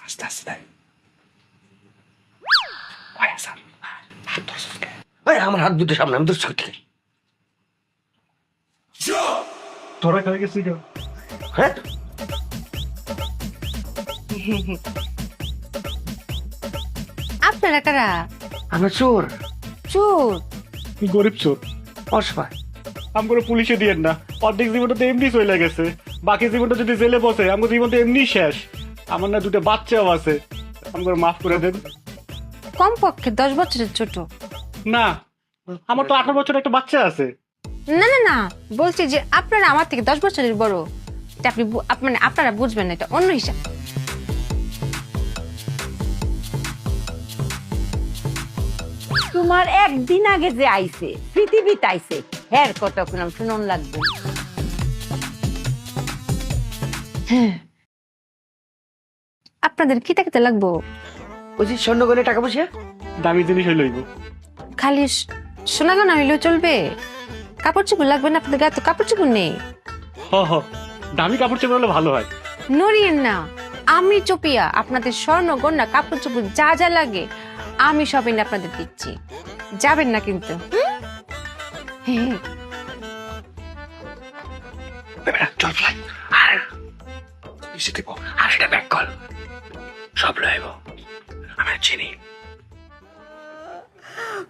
আস্তে আস্তে আমার হাত দুটো সামনে আমি দোষ করতে তোরা খাই গেছিস হ্যাঁ আপনারা কারা? আমরা চোর চোর? গরিব চোর অসহায় আমগুলো পুলিশে দিয়েন না, অর্ধেক জীবনটা তো এমনি চলে গেছে, বাকি জীবনটা যদি জেলে বসে আমার জীবন তো এমনি শেষ। আমার না দুটো বাচ্চাও আছে, আমগুলো মাফ করে দেন। কমপক্ষে 10 বছরের ছোট। না, আমার তো 18 বছর একটা বাচ্চা আছে। না না না, বলছি যে আপনারা আমার থেকে 10 বছরের বড়। এটা মানে আপনারা বুঝবেন না, এটা অন্য হিসাব। তোমার একদিন আগে যে আইছে পৃথিবীতে আইছে হ্যার কতক্ষণ শুনুন লাগবে। আপনাদের কি দেখতে লাগবো? ওই যে স্বর্ণ গয়না টাকা পয়সা দামি জিনিস হইলইব। খালি সোনা গয়না হইলেও চলবে? কাপড় চোপড় লাগবে না? আপনাদের গায়ে তো কাপড় চোপড় নেই। হ হ, দামি কাপড় চোপড় হলে ভালো হয়। নড়িয়েন না, আমি চোপিয়া আপনাদের স্বর্ণ গয়না কাপড় চোপড় যা যা লাগে আমি সব এনে আপনাদের দিচ্ছি। যাবেন না কিন্তু। হ্যাঁ চল ফ্লাই আর বেশি দেবো আর সেটা ব্যাক কল সব লইব আমি চিনি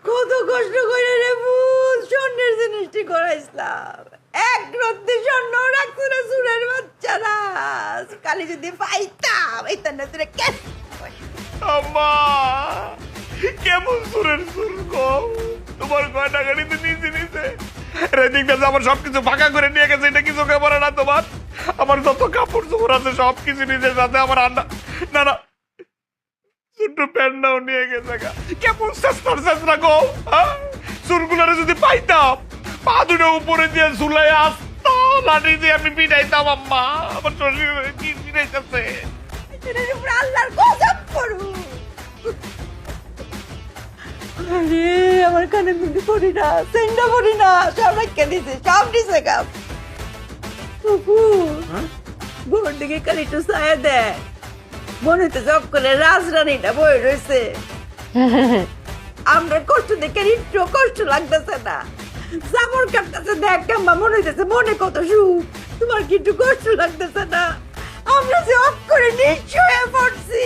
কত কষ্ট করে রে বুঝ স্বর্ণের জিনিসটি করাইছিলাম, এক রত্তি স্বর্ণ রাখতো না সুরের বাচ্চারা। কালি যদি পাইতাম এই তার তোরে কেন আম্মা কেমন সুরের সুর গো, তোমার গয়না গাড়িতে নিচে নিচে রেডিং দাস আমার সবকিছু ফাঁকা করে নিয়ে গেছে। এটা কি চোখে পড়ে না তোমার? আমার যত কাপড় চোপড় আছে সবকিছু নিজের সাথে, আমার আন্ডা না না ছোট্ট প্যান্টটাও নিয়ে গেছে। কেমন চেষ্টা গো, চুলগুলোরে যদি পাইতাম পা দুটো উপরে দিয়ে ঝুলাই আসতো, লাঠি দিয়ে আমি পিটাইতাম। আম্মা আমার শরীর কি পিটাইতেছে। আল্লাহর কসম করু। আরে আমার কানে মুন্ডি পড়ি না, সেন্ডা পড়ি না, সব রেখে দিছে, সব দিছে কাপ। বোন দিকে কালি একটু ছায়া দেয়, মনে তো জব করে রাজরানীটা বই রয়েছে। আমরা কষ্ট দেখে একটু কষ্ট লাগতেছে না, জামর কাটতেছে দেখ কেমন মনে হইতেছে, মনে কত সুখ। তোমার কি একটু কষ্ট লাগতেছে না? আমরা যে অফ করে নিশ্চয় পড়ছি।